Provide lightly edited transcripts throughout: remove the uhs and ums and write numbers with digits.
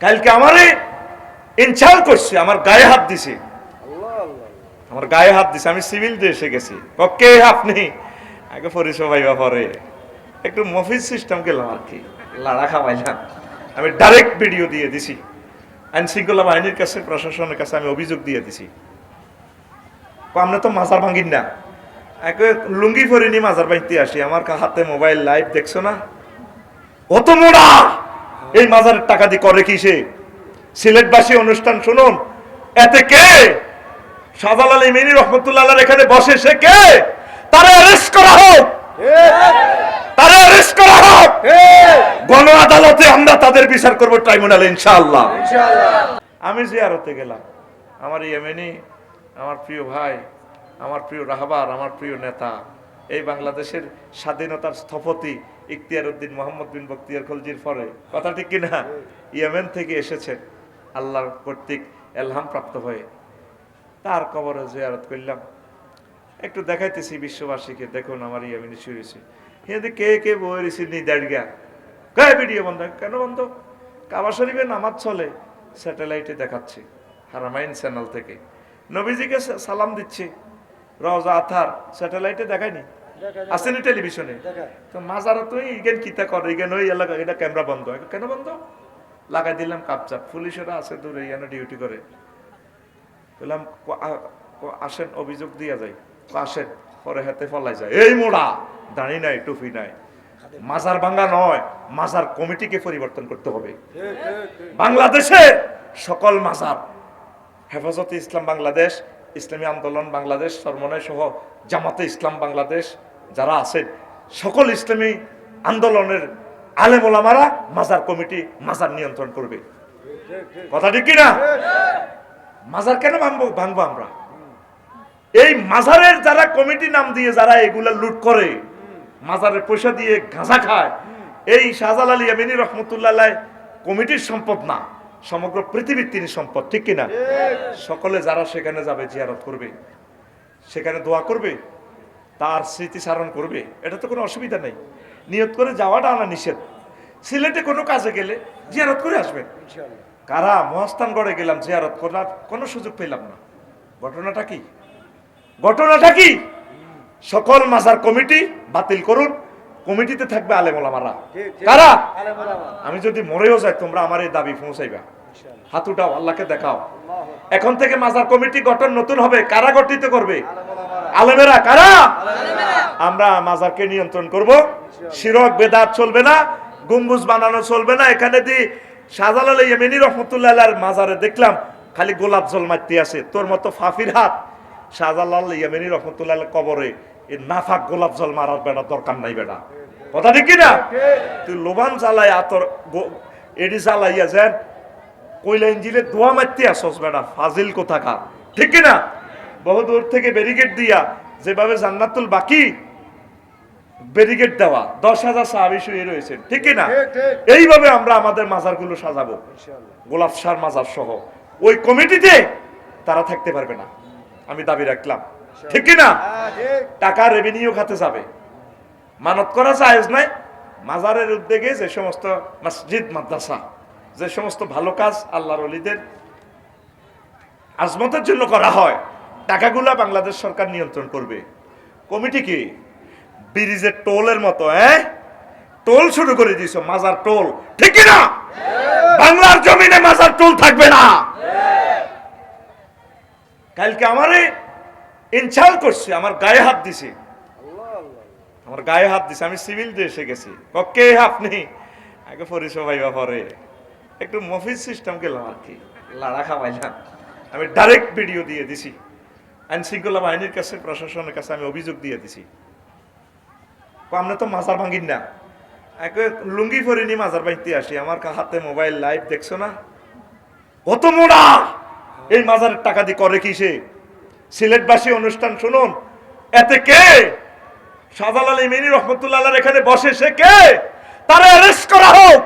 কালকে আমারে ইনসাল্ট করছে, আমার গায়ে হাত দিছে, আমার গায়ে হাত দিছে। আমি সিভিল দিয়ে এসে গেছি। ওকে, আপনি আগে পরিচয় পাইবা পরে, একটু মফিজ সিস্টেম গেলাম আর কি, লাড়া খাওয়াইলাম। আমি ডাইরেক্ট ভিডিও দিয়ে দিছি, আইন শৃঙ্খলা বাহিনীর কাছে, প্রশাসনের কাছে আমি অভিযোগ দিয়ে দিছি। আমরা তো মাজার ভাঙিন না, একে লুঙ্গি পরিনি মাজার ভাঙতে আসি। আমার হাতে মোবাইল লাইভ দেখছো না? অত মোড়া এই মাজারের টাকা দিয়ে করে কি সে? সিলেটবাসী অনুষ্ঠান শুনুন, এতে কে? শাহজালাল ইমানি রহমতুল্লাহ এখানে বসে, সে কে? তারে অ্যারেস্ট করা হোক, তারে অ্যারেস্ট করা হোক। গণ আদালতে আমরা তাদের বিচার করব, ট্রাইব্যুনালে ইনশাআল্লাহ। আমি জিয়ারতে গেলাম, আমার ইয়েমেনি, আমার প্রিয় ভাই, আমার প্রিয় রাহবার, আমার প্রিয় নেতা, এই বাংলাদেশের স্বাধীনতার স্থপতি ইখতিয়ার উদ্দিন মোহাম্মদ বিন বখতিয়ার খলজির পরে, কথা ঠিক কিনা? ইয়েমেন থেকে এসেছেন আল্লাহর কর্তৃক এলহাম প্রাপ্ত হয়ে, তার কবরে জিয়ারত করলাম। একটু দেখাইতেছি বিশ্ববাসীকে, দেখুন আমার ইয়েমেনি শুয়েছে। হিন্দু কে কে বই রেছি নি দাঁড়িয়া, গায়ে ভিডিও বন্ধ। কেন বন্ধ? কাবা শরীফে নামাজ চলে, স্যাটেলাইটে দেখাচ্ছে হারামাইন চ্যানেল থেকে। নবীজিকে সালাম দিচ্ছে রওজা আথার, স্যাটেলাইটে দেখায়নি, আসেনি টেলিভিশনে। তো মাজারা তুই ইগেন কিতা করে, ইগেন ওই এলাকা এটা ক্যামেরা বন্ধ। কেন বন্ধ? লাগাই দিলাম কাপচাপ, পুলিশেরা আছে দূরে, এখানে ডিউটি করে। বললাম আসেন, অভিযোগ দিয়া যায়। আসেন, পরে হাতে ফলাই যায়। এই মোড়া দাঁড়ি নাই, টুপি নাই। মাজার ভাঙ্গা নয়, মাজার কমিটিকে পরিবর্তন করতে হবে। বাংলাদেশে সকল মাজার, হেফাজতে ইসলাম বাংলাদেশ, ইসলামী আন্দোলন বাংলাদেশ, সরমনাই সহ জামাতে ইসলাম বাংলাদেশ যারা আছেন, সকল ইসলামী আন্দোলনের আলেম ওলামারা মাজার কমিটি, মাজার নিয়ন্ত্রণ করবে। কথা ঠিক কিনা? মাজার কেন ভাঙবো আমরা? এই মাজারের যারা কমিটি নাম দিয়ে যারা এগুলা লুট করে, মাজারের পয়সা দিয়ে গাঁজা খায়, এই শাহজালাল ইয়ামিনী রহমতুল্লাহ কমিটির সম্পদ না, সমগ্র পৃথিবীর তিনি সম্পদ, ঠিক কিনা? সকলে যারা সেখানে যাবে, জিয়ারত করবে, সেখানে দোয়া করবে, তার স্মৃতিচারণ করবে, এটা তো কোনো অসুবিধা নেই। নিয়ত করে যাওয়াটা আনা নিষেধ। সিলেটে কোনো কাজে গেলে জিয়ারত করে আসবেন। কারা মহাস্থানগড়ে গেলাম, জিয়ারত করার কোনো সুযোগ পেলাম না। ঘটনাটা কি? ঘটনাটা কি? সকল মাজার কমিটি বাতিল করুন, কমিটিতে থাকবে আলেম ওলামারা। কারা? আমি যদি মরেও যাই, তোমরা আমার এই দাবি পৌঁছাইবা, হাত উঠাও, আল্লাহকে দেখাও। এখন থেকে মাজার কমিটি গঠন নতুন হবে। কারা গঠিত করবে? আলেমেরা। কারা? আমরা মাজারকে নিয়ন্ত্রণ করব। শিরক বেদাত চলবে না, গম্বুজ বানানো চলবে না। এখানে দি শাহজালাল ইয়ামিনী রহমতুল্লাহ মাজারে দেখলাম খালি গোলাপ জল মারতে আছে। তোর মতো ফাফির হাত শাহজালাল ইয়ামিনী রহমতুল্লাহ কবরে এই নাফাক গোলাপ জল মারার বেড়া দরকার নাই বেড়া। কথা ঠিক কিনা? তুই লোবান জ্বালাই আতর এডি জ্বালাইয়া যেন কইলা ইঞ্জিলে দোয়া মারতে আসস বেড়া, ফাজিল কোথাকার, ঠিক কিনা? বহু দূর থেকে ব্যারিকেড দিয়া, যেভাবে জান্নাতুল বাকি ব্যারিকেড দেওয়া, 10,000 সাহাবী শুয়ে রয়েছেন, ঠিক কিনা? এইভাবে আমরা আমাদের মাজারগুলো সাজাবো, গোলাপ শাহ মাজার সহ। ওই কমিটিতে তারা থাকতে পারবে না, আমি দাবি রাখলাম, ঠিক কিনা? টাকা রেভিনিউ খাতে যাবে। মানত করা জায়েজ নাই। মাজারের উদ্যোগে যে সমস্ত মসজিদ, মাদ্রাসা, যে সমস্ত ভালো কাজ আল্লাহর ওলিদের আজমতের জন্য করা হয়, টাকাগুলা বাংলাদেশ সরকার নিয়ন্ত্রণ করবে। কমিটি কি ব্রিজের টোলের মতো টোল শুরু করে দিয়েছ, মাজার টোল, ঠিক কিনা? বাংলার জমিনে মাজার টোল থাকবে না। কালকে আমারে ইনসাল্ট করছে, আমার গায়ে হাত দিছে, আমার গায়ে হাত দিছে। আমি সিভিল দিয়ে এসে গেছি। ওকে, আপনি আগে পরিচয় পাইবা পরে, একটু মফিজ সিস্টেম গেলাম আর কি, লাড়া খাওয়াইলাম। আমি ডাইরেক্ট ভিডিও দিয়ে দিছি, আইন শৃঙ্খলা বাহিনীর কাছে, প্রশাসনের কাছে আমি অভিযোগ দিয়ে দিছি। আমরা তো মাজার ভাঙিন না, একে লুঙ্গি পরিনি মাজার ভাঙতে আসি। আমার হাতে মোবাইল লাইভ দেখছো না? অত মোড়া এই মাজারের টাকা দিয়ে করে কি সে? সিলেটবাসী অনুষ্ঠান শুনুন, এতে কে? শাহজালাল ইমানি রহমতুল্লাহ এখানে বসে, সে কে? তারে অ্যারেস্ট করা হোক,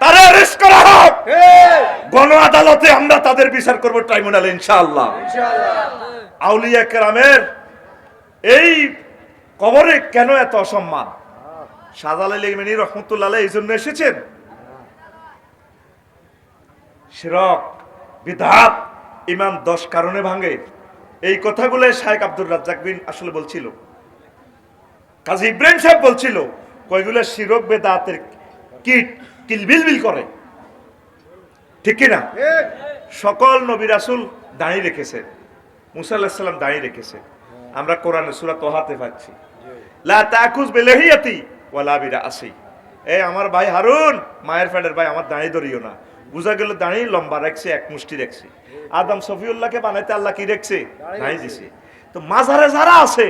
তারে অ্যারেস্ট করা হোক। গণ আদালতে আমরা তাদের বিচার করব, ট্রাইব্যুনালে ইনশাআল্লাহ। আউলিয়া কেরামের এই কবরে কেন এত অসম্মান? শাহজালাল ইমানি রহমতুল্লাহ এই জন্য এসেছেন, শিরক, বিদআত, ইমান 10 কারণে ভাঙে। এই কথাগুলো শাইখ আব্দুর রাজ্জাক বিন আসলে বলছিল, কাজী ইব্রাহিম সাহেব বলছিল, কয়গুলো শিরক বেদাতের কিট কিলবিলবিল করে, ঠিক কি না? সকল নবী রাসূল দাঁড়িয়ে রেখেছে, মুসা আলাইহিস সালাম দাঁড়িয়ে রেখেছে। আমরা কোরআনে সূরা তোহাতে পাচ্ছি, লা তাকুজ বিলহিয়াতি ওয়ালা বিরাসি। এই আমার ভাই হারুন, মায়ের ফেডের ভাই, আমার দাঁড়িয়ে ধরিও না। বুঝা গেল দাঁড়িয়ে লম্বা রাখছে, এক মুষ্টি রাখছে। আদম সফিউল্লাহকে বানাইতে আল্লাহ কি রেখছে? দাঁড়িয়ে দিছে। তো মাঝারে যারা আছে,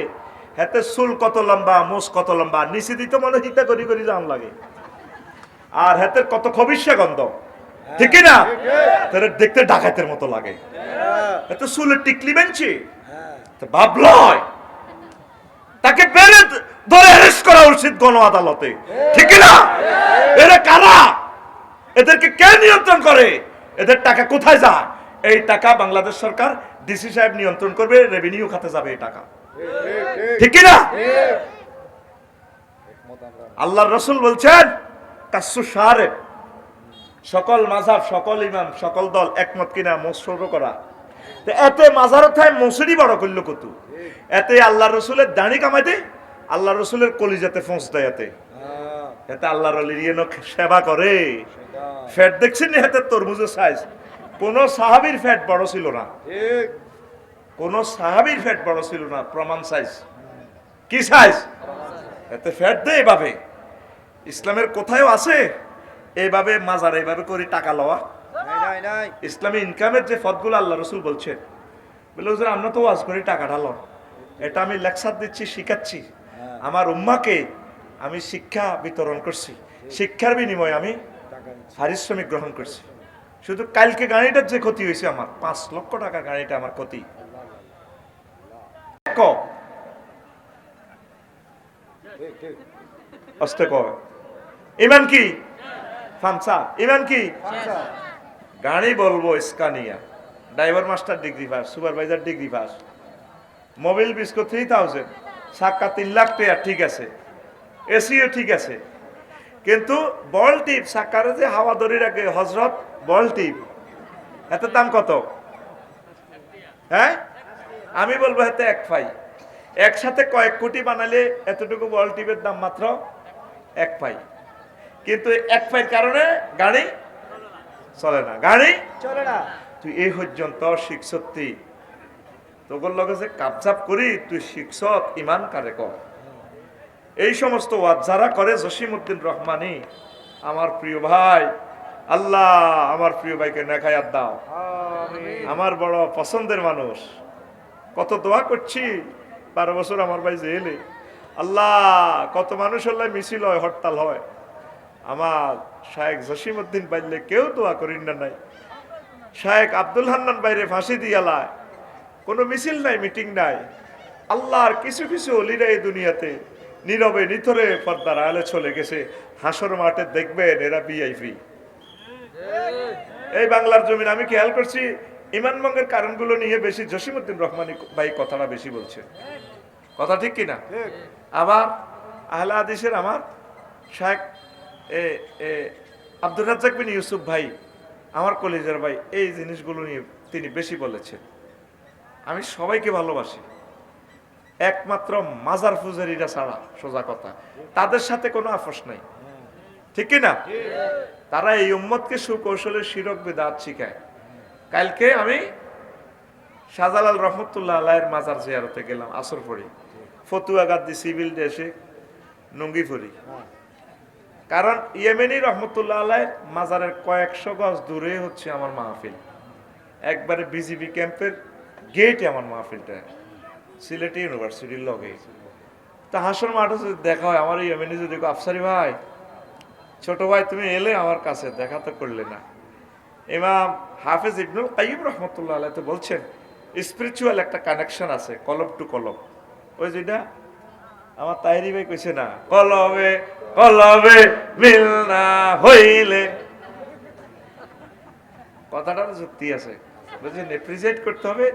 হাতে চুল কত লম্বা, মোষ কত লম্বা, নিচে দিতে মনে হিতা করি করি জান লাগে, আর হাতের কত খবিষ্যা গন্ধ, ঠিক না? তাহলে দেখতে ডাকাতের মতো লাগে। এত চুলের টিকলি বেঞ্চি ভাবলয়, তাকে বেড়ে ধরে অ্যারেস্ট করা উচিত গণ আদালতে, ঠিক না? এরা কারা? এদেরকে কে নিয়ন্ত্রণ করে? এদের টাকা কোথায় যায়? এই টাকা বাংলাদেশ সরকার, ডিসি সাহেব নিয়ন্ত্রণ করবে, রেভিনিউ খাতে যাবে এই টাকা, ঠিক না? আল্লাহর রাসূল বলছেন, কাসসু শারে, সকল মাযহাব, সকল ইমাম, সকল দল একমত কিনা মোসর করা। এতে মাজার থায় মসুরি বড় করল কত, এতে আল্লাহ রসুলের দাড়ি কামাইতে, আল্লাহ রসুলের কলিজাতে ফোঁস দেয়, এতে আল্লাহর সেবা করে। ফ্যাট দেখছেন না হাতে তরমুজের সাইজ, কোন সাহাবীর ফ্যাট বড় ছিল না, কোন সাহাবীর ফ্যাট বড় ছিল না, প্রমাণ সাইজ। কি সাইজ? এতে ফ্যাট দেয় এভাবে। ইসলামের কোথায় আছে এইভাবে মাজার এইভাবে করে টাকা লওয়া? ইসলামী ইনকামের যে পথগুলো আল্লাহ রসুল বলছেন, বলে হুজুর আমরা তো ওয়াজ করি টাকাটা লন, এটা আমি লেকচার দিচ্ছি, শিখাচ্ছি, আমার উম্মাকে আমি শিক্ষা বিতরণ করছি, শিক্ষার বিনিময়ে আমি পারিশ্রমিক গ্রহণ করছি। শুধু কালকে গাড়িটার যে ক্ষতি হয়েছে আমার, 5 লক্ষ টাকা গাড়িটা আমার ক্ষতি। ইমান কি? ফামসা। ইমান কি? গাড়ি বলবো Scania, driver master degree pass, supervisor degree pass, mobil বিস্কো 3000, সাক্কা 3 লাখ টাকা, ঠিক আছে, এসিও ঠিক আছে, কিন্তু বল টিপ সাক্কারে যে হাওয়া ধরে রাখে হজরত, বল টিপ এত দাম কত? হ্যাঁ, আমি বলবো এতে এক পাই। একসাথে কয়েক কোটি বানালে এতটুকু বল টিপের দাম মাত্র 1 পাই, কিন্তু 1 পাইয়ের কারণে গাড়ি চলে না, গাড়ি চলে না। তুই এই পর্যন্ত শিখছতি, তোর লগে যে কাবজাব করি, তুই শিখছত ইমান কারে কর। এই সমস্ত ওয়াজ যারা করে, জসিমউদ্দিন রহমানী আমার প্রিয় ভাই, আল্লাহ আমার প্রিয় ভাইকে নেখায়াত দাও, আমার বড় পছন্দের মানুষ, কত দোয়া করছি, 12 বছর আমার ভাই জেলে, আল্লাহ কত মানুষ হলে মিছিল হয়, হরতাল হয়, আমার শায়েখ জসিমউদ্দিন বাইলে কেউ দোয়া করিন না নাই, শায়েখ আব্দুল হান্নান বাইরে ফাঁসি দিয়ালায়, কোনো মিছিল নাই, মিটিং নাই। আল্লাহর কিছু কিছু অলিরা এই দুনিয়াতে নীরবে নিথরে পর্দার আড়ালে চলে গেছে, হাসর মাঠে দেখবেন এরা ভিআইপি। এই বাংলার জমিন আমি খেয়াল করছি, ইমান ভঙ্গের কারণগুলো নিয়ে বেশি জসিমউদ্দিন রহমানী ভাই কথাটা বেশি বলছে, কথা ঠিক কিনা? আবার আহলে হাদিসের আমার শায়েখ আব্দুর রাজ্জাক বিন ইউসুফ ভাই, আমার কলেজের ভাই, এই জিনিসগুলো নিয়ে তিনি বেশি বলেছেন। আমি সবাইকে ভালোবাসি, একমাত্র মাজার পূজারীরা ছাড়া, সোজা কথা, তাদের সাথে কোনো আপোষ নাই, ঠিক কিনা? তারা এই উম্মতকে সুকৌশলে শিরক বিদআত শিখায়। কালকে আমি শাহজালাল রহমতুল্লাহ আলাইয়ের মাজার জিয়ারতে গেলাম, আসর পড়ি, ফতুয়া গাদ্দি সিভিল ড্রেসে লুঙ্গি পরি, কারণ ইয়েমেনি রহমতুল্লাহ আলাইয়ের মাজারের কয়েকশো গজ দূরে হচ্ছে আমার মাহফিল, একবারে বিজিবি ক্যাম্পের গেটে আমার মাহফিলটা, সিলেট ইউনিভার্সিটির লগে। তা হাসর মাঠে যদি দেখা হয়, আমার ইয়েমেনি যদি আফসারি ভাই, ছোট ভাই তুমি এলে আমার কাছে, দেখা তো করলে না। ইমাম হাফেজ ইবনুল কাইয়িম রহমতুল্লাহ আলাইহি তো বলছেন, স্পিরিচুয়াল একটা কানেকশন আছে, কলব টু কলব। ওই যেটা আমার তাহেরি ভাই কইছে না, কলবে কলবে মিল না হইলে, কথাটার যুক্তি আছে, বুঝলেন? প্রেজেন্ট করতে হবে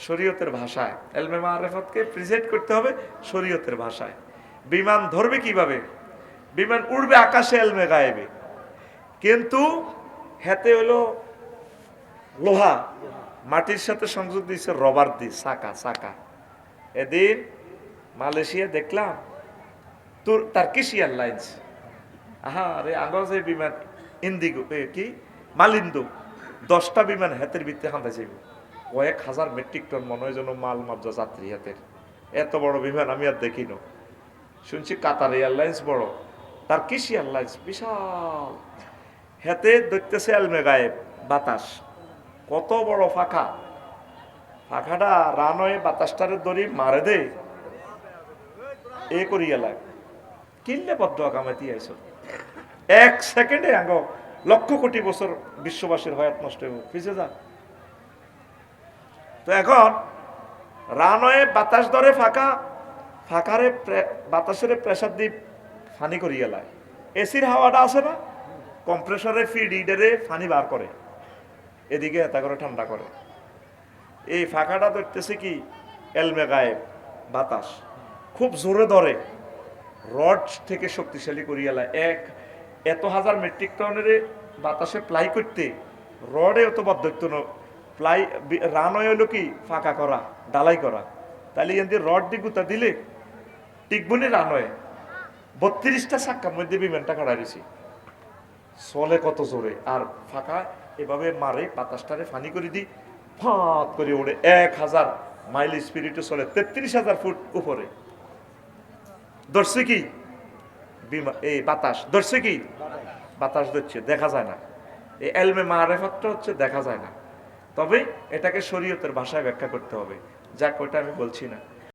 শরীয়তের ভাষায়, ইলমে মারিফতকে প্রেজেন্ট করতে হবে শরীয়তের ভাষায়। বিমান ধরবে কিভাবে? বিমান উড়বে আকাশে ইলমে গায়েবে, কিন্তু হাতে হলো লোহা, মাটির সাথে সংযোগ দিয়েছে রবার দিয়ে, চাকা চাকা। এদিন মালয়েশিয়া দেখলাম টার্কিশ এয়ারলাইন্স, আরে আগর যে বিমান ইন্দিগো কি মালিন্দো, 10টা বিমান হাতের ভিত্তি হাঁদা যাইব, কয়েক হাজার মেট্রিক টন মনে হয় যেন মাল মাত্র যাত্রী হাতের। এত বড় বিমান আমি আর দেখি না। শুনছি কাতার এয়ারলাইন্স বড়, টার্কিশ এয়ারলাইন্স বিশাল। হাতে দেখতেছে এলমে গায়েব বাতাস, কত বড় ফাঁকা, ফাঁকাটা রানওয়ে বাতাসটারে দড়ি মারে দে এ করি এলাক কিনলে বদ্ধ কামাতি আইস 1 সেকেন্ডে আগ লক্ষ কোটি বছর বিশ্ববাসীর হয়াত নষ্ট হইব, পিছিয়ে যা। তো এখন রানওয়ে বাতাস ধরে ফাঁকা, ফাঁকারে বাতাসের প্রেসার দিয়ে ফানি করি এলায়। এসির হাওয়াটা আছে না, কম্প্রেসরে ফিড ইডারে ফানি বার করে, এদিকে এটা করে ঠান্ডা করে। এই ফাঁকাটা ধরতেছে কি এলমে গায়েব বাতাস, খুব জোরে ধরে, রড থেকে শক্তিশালী করিয়ালা। এত হাজার মেট্রিক টনের বাতাসে প্লাই করতে রডে অত বাধ্যত্ব না, প্লাই রানওয়ে হলো কি ফাঁকা করা, ডালাই করা। তাহলে এখান রড দিয়ে গুতা দিলে টিকবনি রানওয়ে। 32টা চাক্কার মধ্যে বিমানটা কাটা দিছি, চলে কত জোরে। আর ফাঁকা এভাবে মারে, বাতাসটারে ফানি করে দি, ফাঁত করে ওড়ে 1000 মাইল স্পিরিটে চলে 33,000 ফুট উপরে। ধরছে কি এই বাতাস, ধরছে কি বাতাস ধরছে, দেখা যায় না। এই এলমে মারেফাতটা হচ্ছে দেখা যায় না, তবে এটাকে শরীয়তের ভাষায় ব্যাখ্যা করতে হবে, যাক ওটা আমি বলছি না।